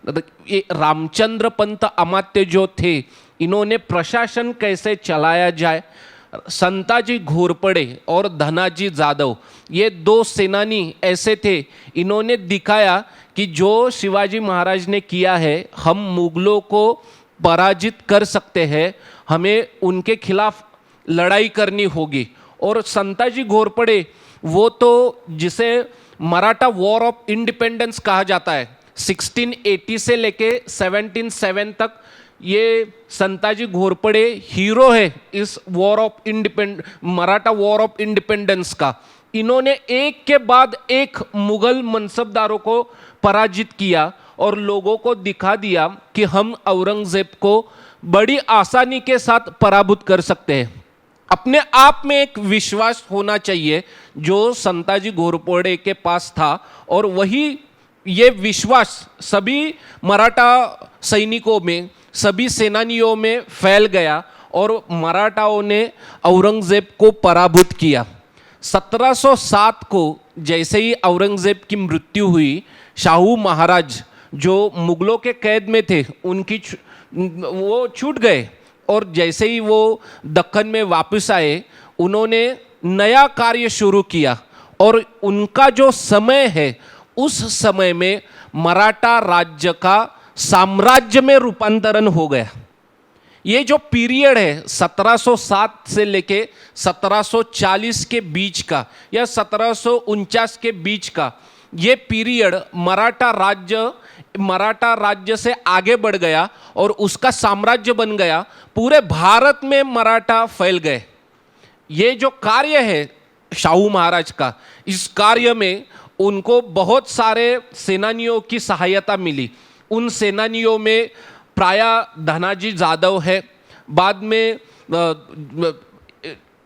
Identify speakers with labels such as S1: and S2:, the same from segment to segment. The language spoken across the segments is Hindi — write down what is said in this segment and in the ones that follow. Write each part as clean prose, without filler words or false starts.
S1: ये रामचंद्र पंत अमात्य जो थे, इन्होंने प्रशासन कैसे चलाया जाए, संताजी घोरपड़े और धनाजी जाधव, ये दो सेनानी ऐसे थे, इन्होंने दिखाया कि जो शिवाजी महाराज ने किया है, हम मुगलों को पराजित कर सकते हैं, हमें उनके खिलाफ लड़ाई करनी होगी। और संताजी घोरपड़े वो तो जिसे मराठा वॉर ऑफ इंडिपेंडेंस कहा जाता है, 1680 से लेके 1707 तक ये संताजी घोरपड़े हीरो है इस मराठा वॉर ऑफ इंडिपेंडेंस का। इन्होंने एक के बाद एक मुगल मनसबदारों को पराजित किया और लोगों को दिखा दिया कि हम औरंगजेब को बड़ी आसानी के साथ पराभूत कर सकते हैं। अपने आप में एक विश्वास होना चाहिए जो संताजी घोरपड़े के पास था, और वही ये विश्वास सभी मराठा सैनिकों में, सभी सेनानियों में फैल गया और मराठाओं ने औरंगजेब को पराभूत किया। 1707 को जैसे ही औरंगजेब की मृत्यु हुई, शाहू महाराज जो मुगलों के कैद में थे वो छूट गए, और जैसे ही वो दक्कन में वापस आए, उन्होंने नया कार्य शुरू किया, और उनका जो समय है उस समय में मराठा राज्य का साम्राज्य में रूपांतरण हो गया। ये जो पीरियड है 1707 से लेके 1740 के बीच का या 1749 के बीच का, ये पीरियड मराठा राज्य से आगे बढ़ गया और उसका साम्राज्य बन गया। पूरे भारत में मराठा फैल गए। ये जो कार्य है शाहू महाराज का, इस कार्य में उनको बहुत सारे सेनानियों की सहायता मिली। उन सेनानियों में प्राय धनाजी जाधव है, बाद में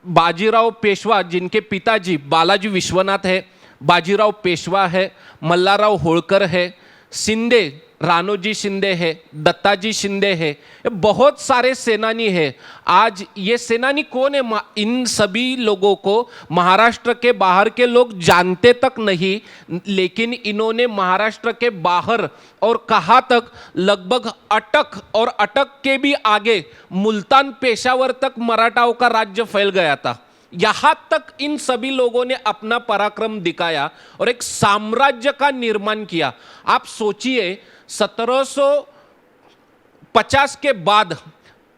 S1: बाजीराव पेशवा जिनके पिताजी बालाजी विश्वनाथ है, बाजीराव पेशवा है, मल्हारराव होळकर है, शिंदे राणोजी शिंदे है, दत्ताजी शिंदे है, बहुत सारे सेनानी है। आज ये सेनानी कौन है? इन सभी लोगों को महाराष्ट्र के बाहर के लोग जानते तक नहीं, लेकिन इन्होंने महाराष्ट्र के बाहर और कहाँ तक, लगभग अटक के भी आगे मुल्तान पेशावर तक मराठाओं का राज्य फैल गया था। यहां तक इन सभी लोगों ने अपना पराक्रम दिखाया और एक साम्राज्य का निर्माण किया। आप सोचिए 1750 के बाद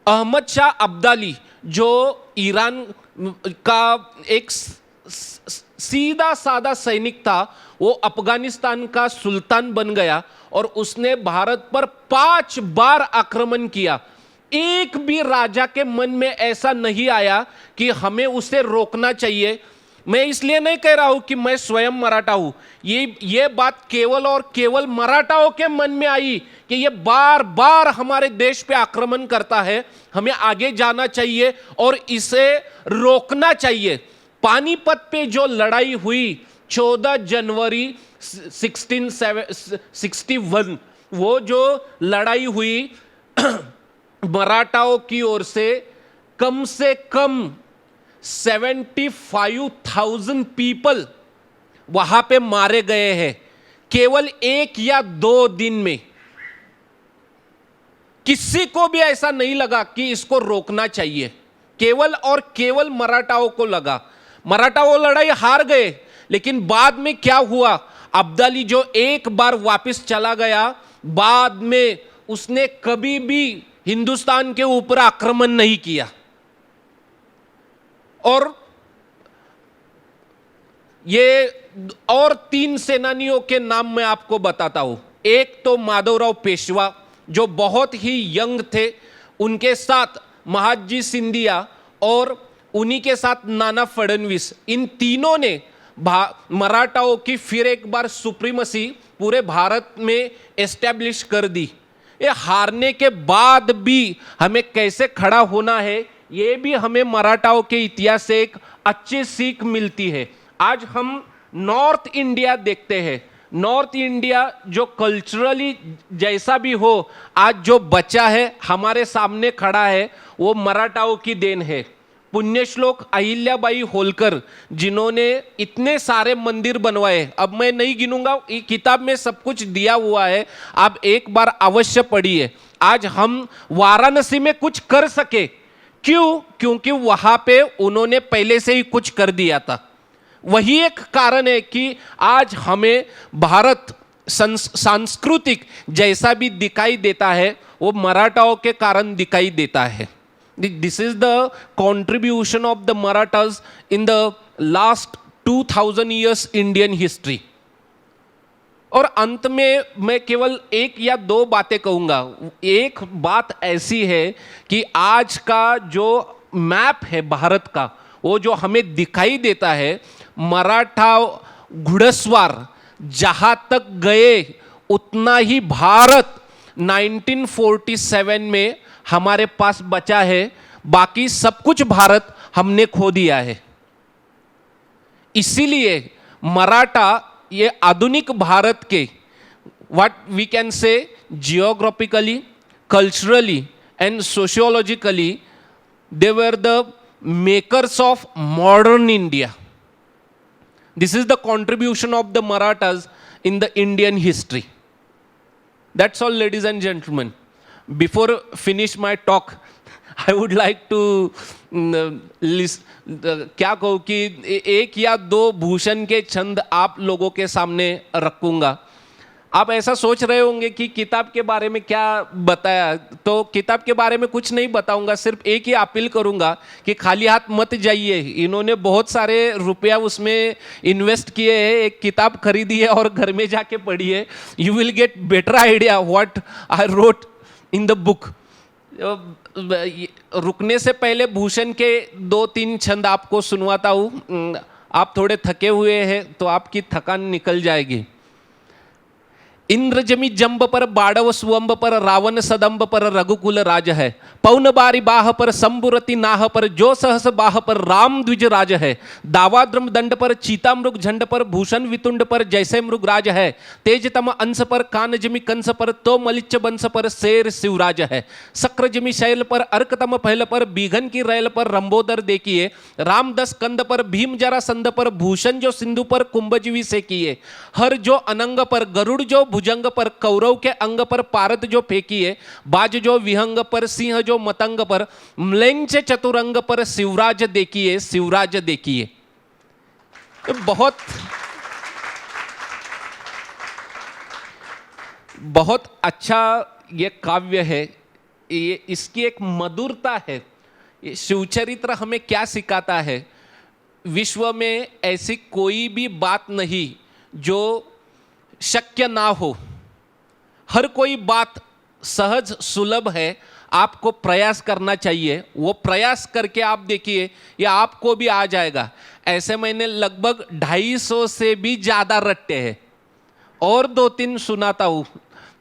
S1: अहमद शाह अब्दाली जो ईरान का एक सीधा साधा सैनिक था, वो अफगानिस्तान का सुल्तान बन गया और उसने भारत पर 5 बार आक्रमण किया। एक भी राजा के मन में ऐसा नहीं आया कि हमें उसे रोकना चाहिए। मैं इसलिए नहीं कह रहा हूं कि मैं स्वयं मराठा हूं, ये बात केवल और केवल मराठाओं के मन में आई कि ये बार बार हमारे देश पे आक्रमण करता है, हमें आगे जाना चाहिए और इसे रोकना चाहिए। पानीपत पे जो लड़ाई हुई 14 जनवरी 1661, वो जो लड़ाई हुई मराठाओं की ओर से कम 75,000 पीपल वहां पे मारे गए हैं, केवल 1 या 2 दिन में। किसी को भी ऐसा नहीं लगा कि इसको रोकना चाहिए, केवल और केवल मराठाओं को लगा। मराठा वो लड़ाई हार गए, लेकिन बाद में क्या हुआ, अब्दाली जो एक बार वापस चला गया, बाद में उसने कभी भी हिंदुस्तान के ऊपर आक्रमण नहीं किया। और ये और 3 सेनानियों के नाम मैं आपको बताता हूं। एक तो माधवराव पेशवा जो बहुत ही यंग थे, उनके साथ महादजी सिंधिया और उन्हीं के साथ नाना फडणवीस, इन तीनों ने मराठाओं की फिर एक बार सुप्रीमसी पूरे भारत में एस्टैब्लिश कर दी। ये हारने के बाद भी हमें कैसे खड़ा होना है, ये भी हमें मराठाओं के इतिहास से एक अच्छी सीख मिलती है। आज हम नॉर्थ इंडिया देखते हैं, नॉर्थ इंडिया जो कल्चरली जैसा भी हो, आज जो बचा है हमारे सामने खड़ा है, वो मराठाओं की देन है। पुण्यश्लोक अहिल्याबाई होलकर जिन्होंने इतने सारे मंदिर बनवाए, अब मैं नहीं गिनूंगा, ये किताब में सब कुछ दिया हुआ है, आप एक बार अवश्य पढ़िए। आज हम वाराणसी में कुछ कर सके, क्यों? क्योंकि वहां पे उन्होंने पहले से ही कुछ कर दिया था। वही एक कारण है कि आज हमें भारत सांस्कृतिक जैसा भी दिखाई देता है वो मराठाओं के कारण दिखाई देता है। This is the contribution of the Marathas in the last 2000 years Indian history. और अंत में मैं केवल एक या दो बातें कहूंगा। एक बात ऐसी है कि आज का जो मैप है भारत का, वो जो हमें दिखाई देता है, मराठा घुड़सवार जहां तक गए उतना ही भारत 1947 में हमारे पास बचा है, बाकी सब कुछ भारत हमने खो दिया है। इसीलिए मराठा ये आधुनिक भारत के what we can say geographically, culturally and sociologically they were the makers of modern India. This is the contribution of the Marathas in the Indian history. That's all, ladies and gentlemen. Before finish my talk, I would like to क्या कहूँ कि एक या दो भूषण के छंद आप लोगों के सामने रखूंगा। आप ऐसा सोच रहे होंगे कि किताब के बारे में क्या बताया, तो किताब के बारे में कुछ नहीं बताऊंगा, सिर्फ एक ही अपील करूंगा कि खाली हाथ मत जाइए। इन्होंने बहुत सारे रुपया उसमें इन्वेस्ट किए हैं, एक किताब खरीदी है और घर में जाके पढ़िए। You will get better idea what I wrote in the book. रुकने से पहले भूषण के 2-3 छंद आपको सुनवाता हूँ। आप थोड़े थके हुए हैं तो आपकी थकान निकल जाएगी। इंद्रजमी जंब पर बाड़व स्वंब पर रावण सदंब पर रघुकुल राज है। पौन बारी बाह पर संबुरति नाह पर जो सहस बाह पर राम द्विज राज है। दावाद्रम दंड पर चीता मृग झंड पर भूषण वितुंड पर जैसे मृगराज है। तेजतम अंश पर कान जमी कंस पर तो मलिच्च वंश पर शेर शिवराज है। शक्र जमी शैल पर अर्कतम पहल पर बीघन की रैल पर रंबोदर देखिए। राम 10 कंद पर भीम जरा संद पर भूषण जो सिंधु पर कुंभजीवी से किए। हर जो अनंग पर गरुड़ जो भुजंग पर कौरव के अंग पर पारत जो फेंकिए। बाज जो विहंग पर सिंह जो मतंग पर म्लेंच चतुरंग पर शिवराज देखिए, शिवराज देखिए। बहुत बहुत अच्छा ये काव्य है, ये इसकी एक मधुरता है। ये शिवचरित्र हमें क्या सिखाता है? विश्व में ऐसी कोई भी बात नहीं जो शक्य ना हो। हर कोई बात सहज सुलभ है, आपको प्रयास करना चाहिए। वो प्रयास करके आप देखिए, या आपको भी आ जाएगा। ऐसे मैंने लगभग 250 से भी ज़्यादा रट्टे हैं और 2-3 सुनाता हूँ।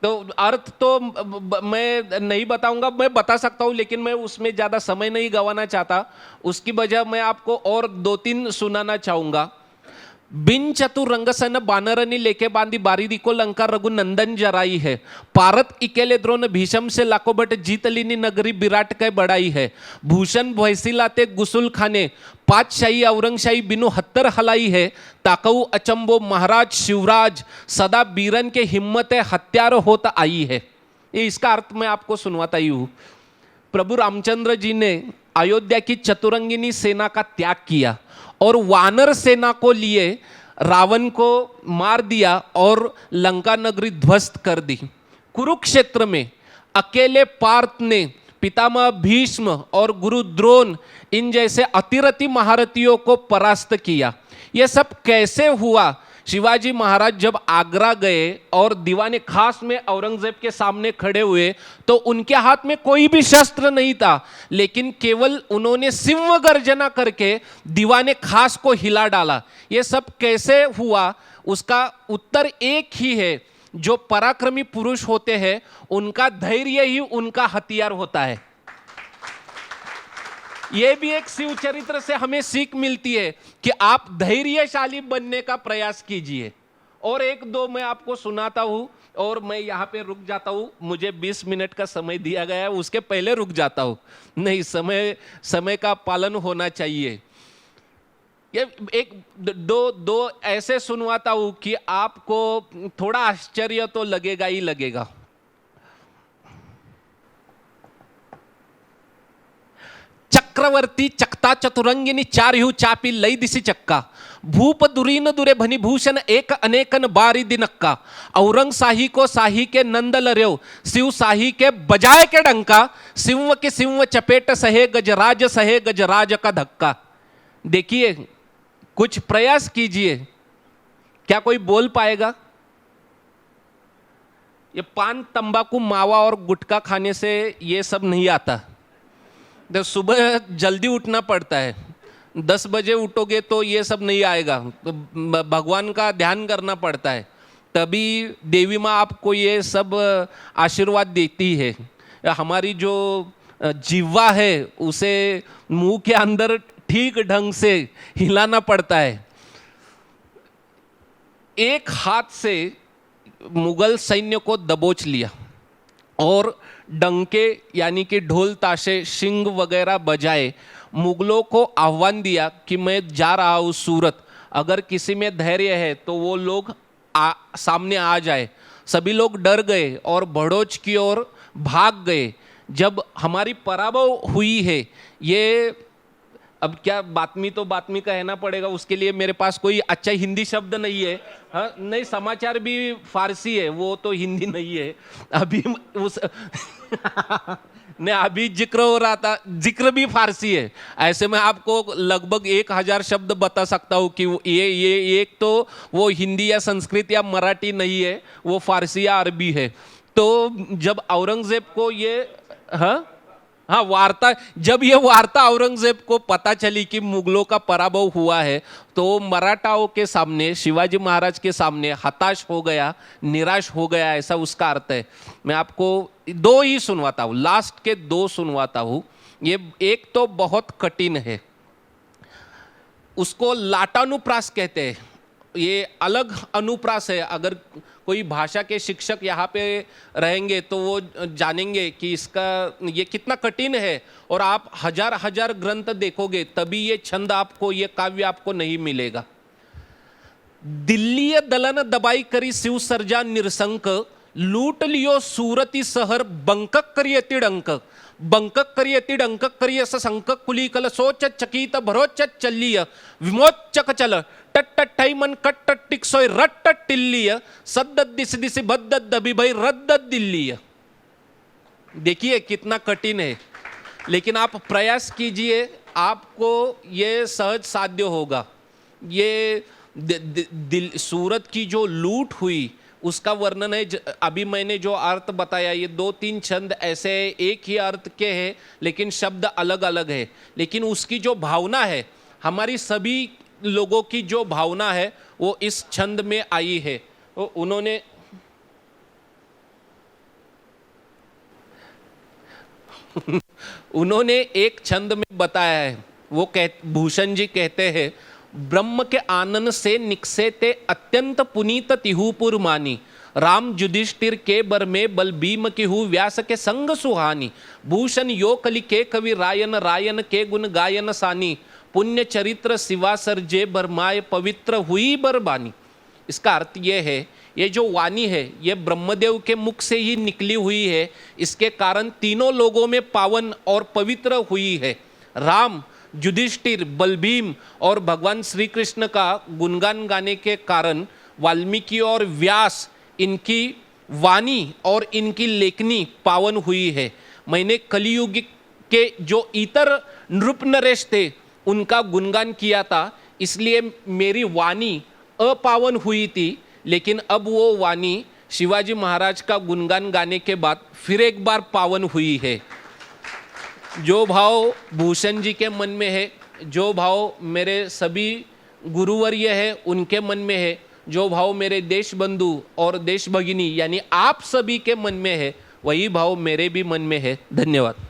S1: तो अर्थ तो मैं नहीं बताऊंगा, मैं बता सकता हूँ लेकिन मैं उसमें ज़्यादा समय नहीं गंवाना चाहता। उसकी वजह मैं आपको और 2-3 सुनाना चाहूँगा। बिन चतुर रंगसन बानरनी लेके बांधी बारीदी को लंका रघुनंदन जराई है। पारत इकेले द्रोण भीषम से लाखों बट जीत लीनी नगरी विराट कै बढ़ाई है। भूषण भैसी लाते गुसुल खाने पातशाही औरंगशाही बिनु हत्तर हलाई है। ताकऊ अचंबो महाराज शिवराज सदा बीरन के हिम्मत हत्यार होता आई है। ये इसका अर्थ मैं आपको सुनवाता ही हूँ। प्रभु रामचंद्र जी ने अयोध्या की चतुरंगिनी सेना का त्याग किया और वानर सेना को लिए रावण को मार दिया और लंका नगरी ध्वस्त कर दी। कुरुक्षेत्र में अकेले पार्थ ने पितामह भीष्म और गुरु द्रोण इन जैसे अतिरथी महारथियों को परास्त किया। यह सब कैसे हुआ? शिवाजी महाराज जब आगरा गए और दीवाने खास में औरंगजेब के सामने खड़े हुए तो उनके हाथ में कोई भी शस्त्र नहीं था, लेकिन केवल उन्होंने सिंह गर्जना करके दीवाने खास को हिला डाला। यह सब कैसे हुआ? उसका उत्तर एक ही है, जो पराक्रमी पुरुष होते हैं उनका धैर्य ही उनका हथियार होता है। यह भी एक शिव चरित्र से हमें सीख मिलती है कि आप धैर्यशाली बनने का प्रयास कीजिए। और 1-2 मैं आपको सुनाता हूं और मैं यहाँ पे रुक जाता हूँ, मुझे 20 मिनट का समय दिया गया है, उसके पहले रुक जाता हूँ। नहीं, समय का पालन होना चाहिए। ये एक दो ऐसे सुनवाता हूँ कि आपको थोड़ा आश्चर्य तो लगेगा ही लगेगा। चक्रवर्ती चकता चतुरंगिनी चारिहु चापी लई दिसी चक्का, भूप दुरीन दुरे भनी भूषण एक अनेकन बारी दिनक्का, औरंग शाही को शाही के नंद लर्यो, शिव शाही के बजाय के डंका, सिंह के सिंह चपेट सहे गजराज का धक्का। देखिए, कुछ प्रयास कीजिए, क्या कोई बोल पाएगा? ये पान तंबाकू मावा और गुटखा खाने से ये सब नहीं आता। तो सुबह जल्दी उठना पड़ता है, 10 बजे उठोगे तो ये सब नहीं आएगा। तो भगवान का ध्यान करना पड़ता है, तभी देवी माँ आपको ये सब आशीर्वाद देती है। हमारी जो जीवा है उसे मुंह के अंदर ठीक ढंग से हिलाना पड़ता है। एक हाथ से मुगल सैन्य को दबोच लिया और डंके यानी कि ढोल ताशे शिंग वगैरह बजाए मुगलों को आह्वान दिया कि मैं जा रहा हूँ सूरत, अगर किसी में धैर्य है तो वो लोग सामने आ जाए। सभी लोग डर गए और भड़ोच की ओर भाग गए। जब हमारी पराभव हुई है, ये अब क्या बातमी तो बातमी कहना पड़ेगा, उसके लिए मेरे पास कोई अच्छा हिंदी शब्द नहीं है। हाँ, नहीं, समाचार भी फारसी है, वो तो हिंदी नहीं है। अभी उस ने अभी जिक्र हो रहा था, जिक्र भी फारसी है। ऐसे में आपको लगभग 1000 शब्द बता सकता हूँ कि ये एक तो वो हिंदी या संस्कृत या मराठी नहीं है, वो फारसी या अरबी है। तो जब औरंगजेब को ये वार्ता, जब ये वार्ता औरंगजेब को पता चली कि मुगलों का पराभव हुआ है, तो मराठाओं के सामने, शिवाजी महाराज के सामने हताश हो गया, निराश हो गया, ऐसा उसका अर्थ है। मैं आपको 2 ही सुनवाता हूँ, लास्ट के 2 सुनवाता हूँ। ये एक तो बहुत कठिन है, उसको लाटानुप्रास कहते हैं। ये अलग अनुप्रास है। अगर कोई भाषा के शिक्षक यहाँ पे रहेंगे तो वो जानेंगे कि इसका ये कितना कठिन है, और आप हजार ग्रंथ देखोगे तभी ये छंद आपको, ये काव्य आपको नहीं मिलेगा। दिल्ली दलन दबाई करी शिव सर्जा निरसंक, लूट लियो सूरती सहर बंकक करिय तिडंक, बंकक करिय तिडंक करिय संक कुली कल सोच चकित भरोच चल्लिय, विमोचक चल टट मन कट टिक सोय रट टिल्लिय, सद्द दिस दिस बद्द दबी भाई रद्द दिल्लीय। देखिए कितना कठिन है, लेकिन आप प्रयास कीजिए, आपको ये सहज साध्य होगा। ये सूरत की जो लूट हुई उसका वर्णन है। अभी मैंने जो अर्थ बताया, ये 2-3 छंद ऐसे एक ही अर्थ के हैं लेकिन शब्द अलग अलग है, लेकिन उसकी जो भावना है, हमारी सभी लोगों की जो भावना है वो इस छंद में आई है। तो उन्होंने एक छंद में बताया है, वो भूषण जी कहते हैं, ब्रह्म के आनंद से निकसे ते अत्यंत पुनीत तिहुपुर मानी, राम युधिष्ठिर के बर में बल भीम की हु व्यास के संग सुहानी, भूषण यो कलि के कवि रायन, रायन के गुण गायन सानी, पुण्य चरित्र शिवा सर्जे बरमाए पवित्र हुई बरबानी। इसका अर्थ ये है, ये जो वाणी है ये ब्रह्मदेव के मुख से ही निकली हुई है, इसके कारण तीनों लोगों में पावन और पवित्र हुई है। राम, युधिष्ठिर, बलभीम और भगवान श्री कृष्ण का गुणगान गाने के कारण वाल्मीकि और व्यास, इनकी वाणी और इनकी लेखनी पावन हुई है। मैंने कलियुग के जो इतर नृप नरेश थे उनका गुणगान किया था, इसलिए मेरी वाणी अपावन हुई थी, लेकिन अब वो वाणी शिवाजी महाराज का गुणगान गाने के बाद फिर एक बार पावन हुई है। जो भाव भूषण जी के मन में है, जो भाव मेरे सभी गुरुवर्य है उनके मन में है, जो भाव मेरे देश बंधु और देश भगिनी यानी आप सभी के मन में है, वही भाव मेरे भी मन में है। धन्यवाद।